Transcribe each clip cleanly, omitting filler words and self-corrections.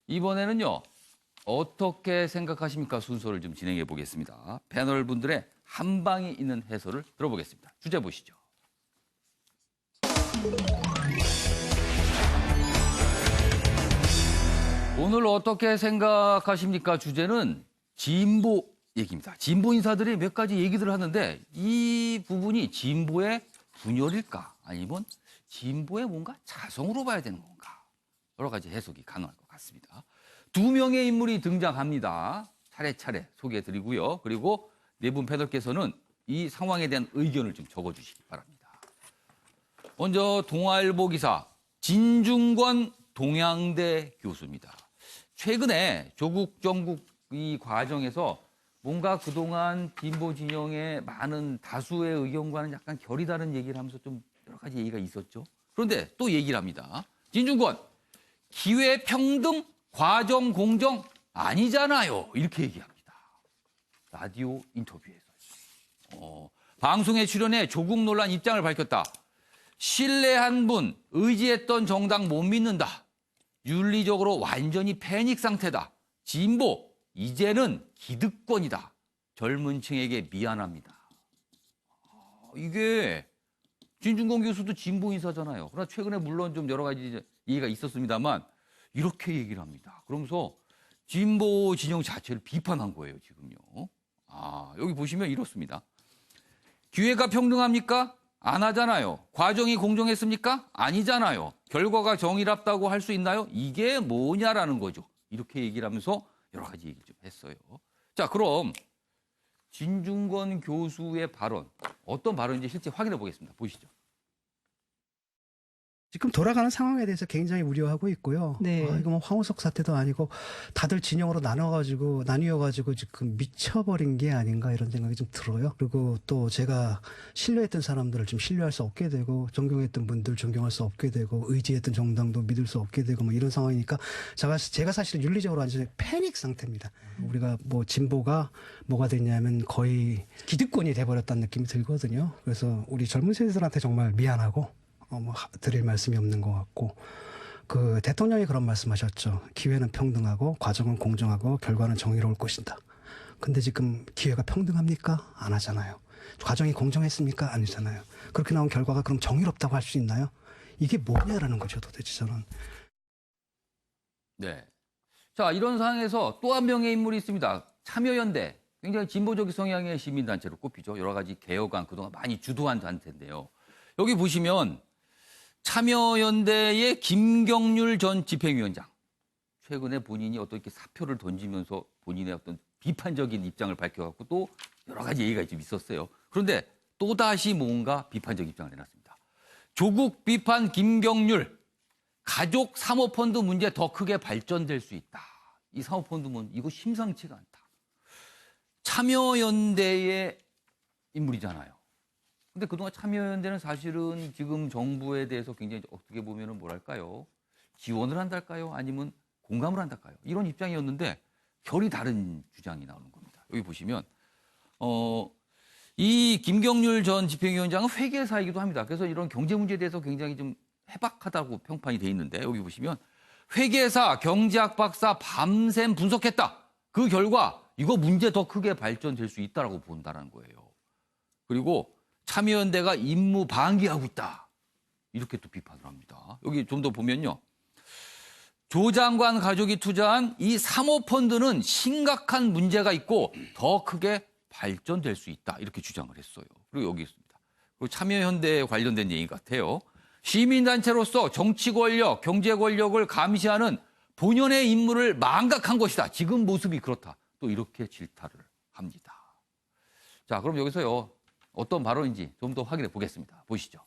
이번에는요. 어떻게 생각하십니까? 순서를 좀 진행해 보겠습니다. 패널 분들의 한 방이 있는 해설을 들어보겠습니다. 주제 보시죠. 오늘 어떻게 생각하십니까? 주제는 진보 얘기입니다. 진보 인사들이 몇 가지 얘기들을 하는데 이 부분이 진보의 분열일까? 아니면 진보의 뭔가 자성으로 봐야 되는 건가? 여러 가지 해석이 가능할 것 같습니다. 두 명의 인물이 등장합니다. 차례차례 소개해드리고요. 그리고 네 분 패널께서는 이 상황에 대한 의견을 좀 적어주시기 바랍니다. 먼저 동아일보 기사 진중권 동양대 교수입니다. 최근에 조국 정국 이 과정에서 뭔가 그동안 진보 진영의 많은 다수의 의견과는 약간 결이 다른 얘기를 하면서 좀 여러 가지 얘기가 있었죠. 그런데 또 얘기를 합니다. 진중권, 기회 평등, 과정 공정 아니잖아요. 이렇게 얘기합니다. 라디오 인터뷰에서. 방송에 출연해 조국 논란 입장을 밝혔다. 신뢰한 분, 의지했던 정당 못 믿는다. 윤리적으로 완전히 패닉 상태다. 진보, 이제는 기득권이다. 젊은 층에게 미안합니다. 이게 진중권 교수도 진보 인사잖아요. 그러나 최근에 물론 좀 여러 가지 얘기가 있었습니다만 이렇게 얘기를 합니다. 그러면서 진보 진영 자체를 비판한 거예요, 지금요. 여기 보시면 이렇습니다. 기회가 평등합니까? 안 하잖아요. 과정이 공정했습니까? 아니잖아요. 결과가 정의롭다고 할 수 있나요? 이게 뭐냐라는 거죠. 이렇게 얘기를 하면서 여러 가지 얘기를 좀 했어요. 자, 그럼 진중권 교수의 발언, 어떤 발언인지 실제 확인해 보겠습니다. 보시죠. 지금 돌아가는 상황에 대해서 굉장히 우려하고 있고요. 네. 이거 뭐 황우석 사태도 아니고 다들 진영으로 나뉘어가지고 지금 미쳐버린 게 아닌가 이런 생각이 좀 들어요. 그리고 또 제가 신뢰했던 사람들을 좀 신뢰할 수 없게 되고 존경했던 분들 존경할 수 없게 되고 의지했던 정당도 믿을 수 없게 되고 뭐 이런 상황이니까 제가 사실 윤리적으로 완전히 패닉 상태입니다. 우리가 뭐 진보가 뭐가 됐냐면 거의 기득권이 돼버렸다는 느낌이 들거든요. 그래서 우리 젊은 세대들한테 정말 미안하고 드릴 말씀이 없는 것 같고, 그 대통령이 그런 말씀하셨죠. 기회는 평등하고 과정은 공정하고 결과는 정의로울 것이다. 근데 지금 기회가 평등합니까? 안 하잖아요. 과정이 공정했습니까? 아니잖아요. 그렇게 나온 결과가 그럼 정의롭다고 할 수 있나요? 이게 뭐냐라는 거죠, 도대체 저는. 네. 자, 이런 상황에서 또 한 명의 인물이 있습니다. 참여연대. 굉장히 진보적 성향의 시민단체로 꼽히죠. 여러 가지 개혁안 그동안 많이 주도한 단체인데요. 여기 보시면 참여연대의 김경률 전 집행위원장. 최근에 본인이 어떤 이렇게 사표를 던지면서 본인의 어떤 비판적인 입장을 밝혀갖고 또 여러 가지 얘기가 좀 있었어요. 그런데 또다시 뭔가 비판적 입장을 내놨습니다. 조국 비판 김경률. 가족 사모펀드 문제 더 크게 발전될 수 있다. 이 사모펀드 문제 이거 심상치가 않다. 참여연대의 인물이잖아요. 근데 그동안 참여연대는 사실은 지금 정부에 대해서 굉장히 어떻게 보면은 뭐랄까요? 지원을 한달까요? 아니면 공감을 한달까요? 이런 입장이었는데 결이 다른 주장이 나오는 겁니다. 여기 보시면 이 김경률 전 집행위원장은 회계사이기도 합니다. 그래서 이런 경제 문제에 대해서 굉장히 좀 해박하다고 평판이 돼 있는데 여기 보시면 회계사, 경제학 박사 밤샘 분석했다. 그 결과 이거 문제 더 크게 발전될 수 있다라고 본다는 거예요. 그리고 참여연대가 임무 방기하고 있다. 이렇게 또 비판을 합니다. 여기 좀 더 보면요. 조 장관 가족이 투자한 이 사모펀드는 심각한 문제가 있고 더 크게 발전될 수 있다. 이렇게 주장을 했어요. 그리고 여기 있습니다. 그리고 참여연대에 관련된 얘기 같아요. 시민단체로서 정치 권력, 경제 권력을 감시하는 본연의 임무를 망각한 것이다. 지금 모습이 그렇다. 또 이렇게 질타를 합니다. 자, 그럼 여기서요. 어떤 발언인지 좀 더 확인해 보겠습니다. 보시죠.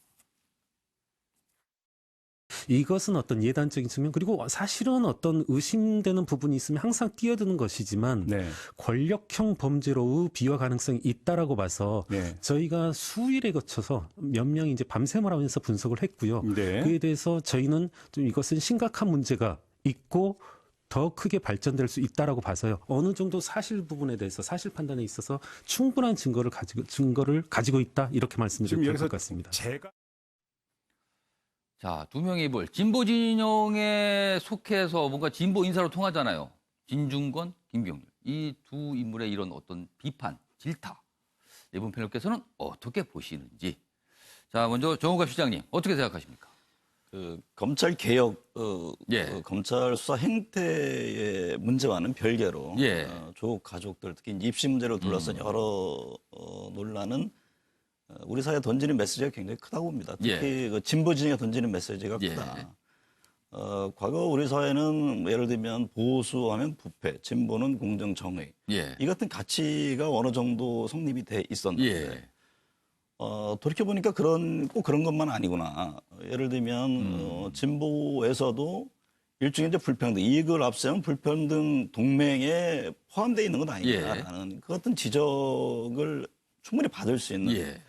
이것은 어떤 예단적인 측면 그리고 사실은 어떤 의심되는 부분이 있으면 항상 뛰어드는 것이지만 네. 권력형 범죄로의 비화 가능성이 있다라고 봐서 네. 저희가 수일에 거쳐서 몇 명이 이제 밤샘을 하면서 분석을 했고요. 네. 그에 대해서 저희는 좀 이것은 심각한 문제가 있고 더 크게 발전될 수 있다라고 봐서요. 어느 정도 사실 부분에 대해서 사실 판단에 있어서 충분한 증거를 가지고 있다 이렇게 말씀드릴 것 같습니다. 제가 자, 두 명의 볼 진보 진영에 속해서 뭔가 진보 인사로 통하잖아요. 진중권, 김경률. 이 두 인물의 이런 어떤 비판, 질타. 이번 패널께서는 어떻게 보시는지. 자, 먼저 정우갑 시장님 어떻게 생각하십니까? 그 검찰 개혁, 예. 검찰 수사 행태의 문제와는 별개로 예. 조국 가족들 특히 입시 문제를 둘러싼 여러 논란은 우리 사회에 던지는 메시지가 굉장히 크다고 봅니다. 특히 그 진보 진영에 던지는 메시지가 예. 크다. 과거 우리 사회는 예를 들면 보수하면 부패, 진보는 공정 정의 예. 이 같은 가치가 어느 정도 성립이 돼 있었는데. 예. 돌이켜보니까 꼭 그런 것만 아니구나. 예를 들면, 진보에서도 일종의 이제 불평등, 이익을 앞세운 불평등 동맹에 포함되어 있는 건 아니냐라는 그 같은 지적을 충분히 받을 수 있는 예.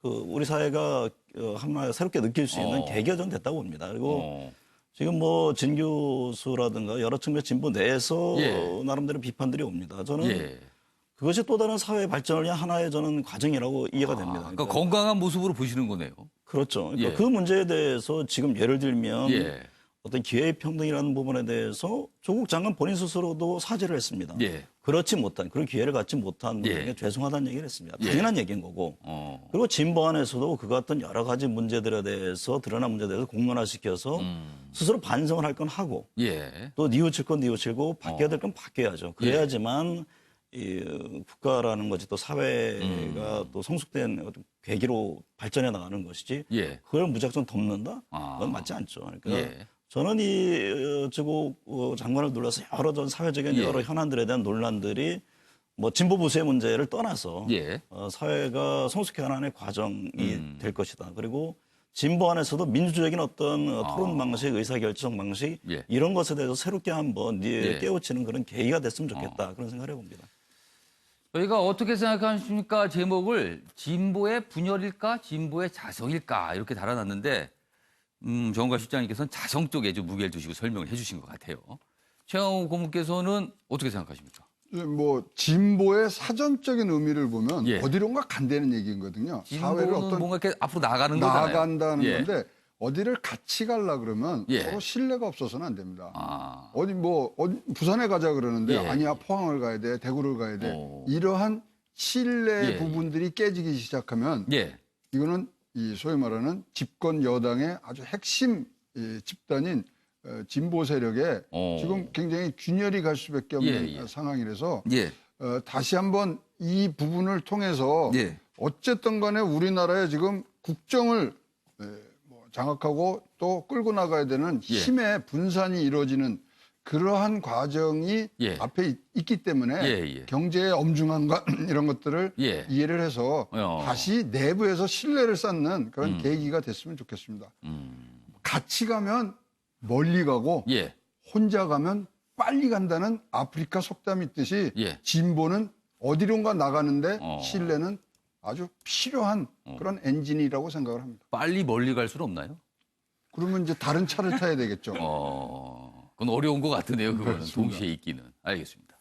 우리 사회가 한번 새롭게 느낄 수 있는 계기가 전 됐다고 봅니다. 그리고 지금 뭐 진 교수라든가 여러 측면 진보 내에서 나름대로 비판들이 옵니다. 저는 그것이 또 다른 사회 발전을 위한 하나의 저는 과정이라고 이해가 됩니다. 그러니까 건강한 모습으로 보시는 거네요. 그렇죠. 그러니까 그 문제에 대해서 지금 예를 들면 예. 어떤 기회평등이라는 부분에 대해서 조국 장관 본인 스스로도 사죄를 했습니다. 예. 그렇지 못한, 그런 기회를 갖지 못한 분에게 죄송하다는 얘기를 했습니다. 당연한 얘기인 거고. 그리고 진보 안에서도 그 같은 여러 가지 문제들에 대해서 드러난 문제에 대해서 공론화시켜서 스스로 반성을 할 건 하고 또 뉘우칠 건 뉘우치고 바뀌어야 될 건 바뀌어야죠. 그래야지만 이 국가라는 것이 또 사회가 또 성숙된 어떤 계기로 발전해 나가는 것이지 그걸 무작정 덮는다? 그건 맞지 않죠. 그러니까 저는 이 조국 장관을 둘러서 여러 전 사회적인 여러 현안들에 대한 논란들이 뭐 진보 보수의 문제를 떠나서 사회가 성숙해가는 과정이 될 것이다. 그리고 진보 안에서도 민주적인 어떤 토론 방식, 의사결정 방식 이런 것에 대해서 새롭게 한번 깨우치는 그런 계기가 됐으면 좋겠다. 그런 생각을 해봅니다. 저희가 어떻게 생각하십니까? 제목을 진보의 분열일까? 진보의 자성일까? 이렇게 달아놨는데 정우갑 실장님께서는 자성 쪽에 좀 무게를 두시고 설명을 해 주신 것 같아요. 최영우 고문께서는 어떻게 생각하십니까? 뭐 진보의 사전적인 의미를 보면 어디론가 간다는 얘기거든요. 사회를 어떤 뭔가 이렇게 앞으로 나가는 거잖아요. 나간다는 건데 어디를 같이 가려 그러면 서로 신뢰가 없어서는 안 됩니다. 어디 부산에 가자 그러는데 아니야 포항을 가야 돼, 대구를 가야 돼. 이러한 신뢰 부분들이 깨지기 시작하면 이거는 이 소위 말하는 집권 여당의 아주 핵심 집단인 진보 세력에 지금 굉장히 균열이 갈 수밖에 없는 상황이라서 다시 한번 이 부분을 통해서 어쨌든 간에 우리나라의 지금 국정을 장악하고 또 끌고 나가야 되는 힘의 분산이 이루어지는 그러한 과정이 앞에 있기 때문에 경제의 엄중함과 이런 것들을 이해를 해서 다시 내부에서 신뢰를 쌓는 그런 계기가 됐으면 좋겠습니다. 같이 가면 멀리 가고 혼자 가면 빨리 간다는 아프리카 속담이 있듯이 진보는 어디론가 나가는데 신뢰는 아주 필요한 그런 엔진이라고 생각을 합니다. 빨리 멀리 갈 수는 없나요? 그러면 이제 다른 차를 타야 되겠죠. 그건 어려운 것 같으네요. 그거는 동시에 있기는. 알겠습니다.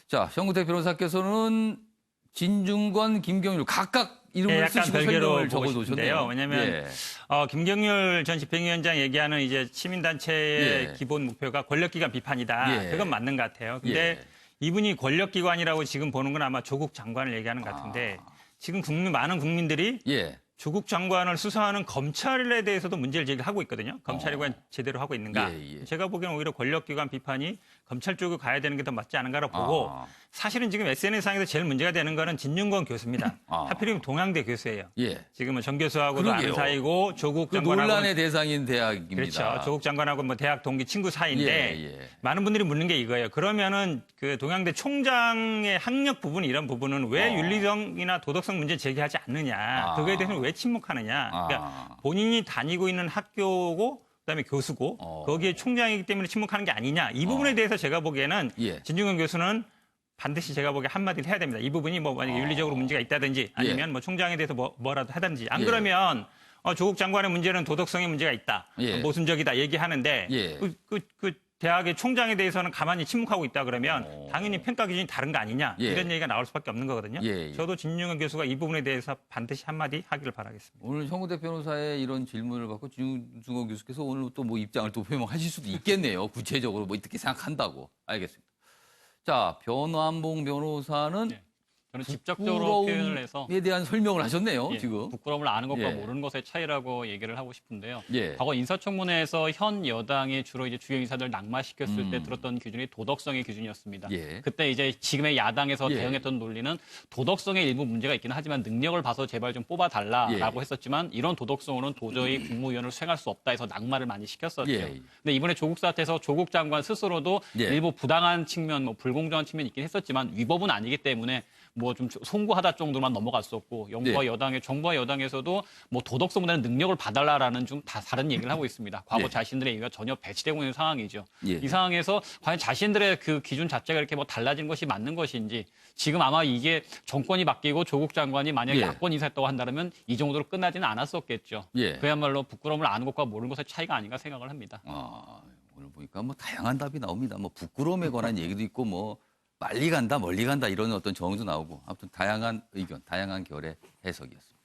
자, 현구택 변호사께서는 진중권, 김경률 각각 이름을 약간 쓰시고 별개로 설명을 보고 적어놓으셨네요. 싶은데요. 왜냐하면 김경률 전 집행위원장 얘기하는 이제 시민단체의 기본 목표가 권력기관 비판이다. 그건 맞는 것 같아요. 근데 이분이 권력기관이라고 지금 보는 건 아마 조국 장관을 얘기하는 것 같은데 지금 많은 국민들이 조국 장관을 수사하는 검찰에 대해서도 문제를 제기하고 있거든요. 검찰이 과연 제대로 하고 있는가. 제가 보기에는 오히려 권력기관 비판이 검찰 쪽으로 가야 되는 게 더 맞지 않은가로 보고 사실은 지금 SNS상에서 제일 문제가 되는 거는 진중권 교수입니다. 하필이면 동양대 교수예요. 지금은 정 교수하고도 아는 사이고 조국 장관하고 논란의 대상인 대학입니다. 그렇죠. 조국 장관하고 뭐 대학 동기 친구 사이인데 많은 분들이 묻는 게 이거예요. 그러면은 그 동양대 총장의 학력 부분 이런 부분은 왜 윤리성이나 도덕성 문제 제기하지 않느냐. 그거에 대해서는 왜 침묵하느냐. 그러니까 본인이 다니고 있는 학교고 그다음에 교수고 거기에 총장이기 때문에 침묵하는 게 아니냐. 이 부분에 대해서 제가 보기에는 진중권 교수는 반드시 제가 보기에 한마디를 해야 됩니다. 이 부분이 뭐 만약에 윤리적으로 문제가 있다든지 아니면 뭐 총장에 대해서 뭐라도 하든지 안 그러면 조국 장관의 문제는 도덕성의 문제가 있다. 모순적이다 얘기하는데 그 대학의 총장에 대해서는 가만히 침묵하고 있다 그러면 당연히 평가 기준이 다른 거 아니냐 예. 이런 얘기가 나올 수밖에 없는 거거든요. 예. 저도 진중권 교수가 이 부분에 대해서 반드시 한마디 하기를 바라겠습니다. 오늘 형우대 변호사의 이런 질문을 받고 진중권 교수께서 오늘 또 뭐 입장을 또 표명하실 수도 있겠네요. 구체적으로 뭐 이렇게 생각한다고. 알겠습니다. 자, 변완봉 변호사는 예. 저는 직접적으로 표현을 해서 부끄러움에 대한 설명을 하셨네요. 예, 지금. 부끄러움을 아는 것과 예. 모르는 것의 차이라고 얘기를 하고 싶은데요. 예. 과거 인사청문회에서 현 여당이 주로 이제 주요 인사들 낙마시켰을 때 들었던 기준이 도덕성의 기준이었습니다. 예. 그때 이제 지금의 야당에서 예. 대응했던 논리는 도덕성의 일부 문제가 있기는 하지만 능력을 봐서 제발 좀 뽑아달라라고 예. 했었지만 이런 도덕성으로는 도저히 국무위원을 수행할 수 없다 해서 낙마를 많이 시켰었죠. 예. 근데 이번에 조국 사태에서 조국 장관 스스로도 예. 일부 부당한 측면, 뭐 불공정한 측면이 있긴 했었지만 위법은 아니기 때문에 뭐 좀 송구하다 정도만 넘어갔었고 정부와 예. 여당에서도 뭐 도덕성보다는 능력을 봐달라라는 좀 다 다른 얘기를 하고 있습니다. 과거 예. 자신들의 얘기가 전혀 배치되고 있는 상황이죠. 예. 이 상황에서 과연 자신들의 그 기준 자체가 이렇게 뭐 달라진 것이 맞는 것인지 지금 아마 이게 정권이 바뀌고 조국 장관이 만약에 예. 야권 인사했다고 한다면 이 정도로 끝나지는 않았었겠죠. 예. 그야말로 부끄러움을 아는 것과 모르는 것의 차이가 아닌가 생각을 합니다. 아, 오늘 보니까 뭐 다양한 답이 나옵니다. 뭐 부끄러움에 관한 얘기도 있고 뭐 빨리 간다, 멀리 간다 이런 어떤 정의도 나오고 아무튼 다양한 의견, 다양한 결의 해석이었습니다.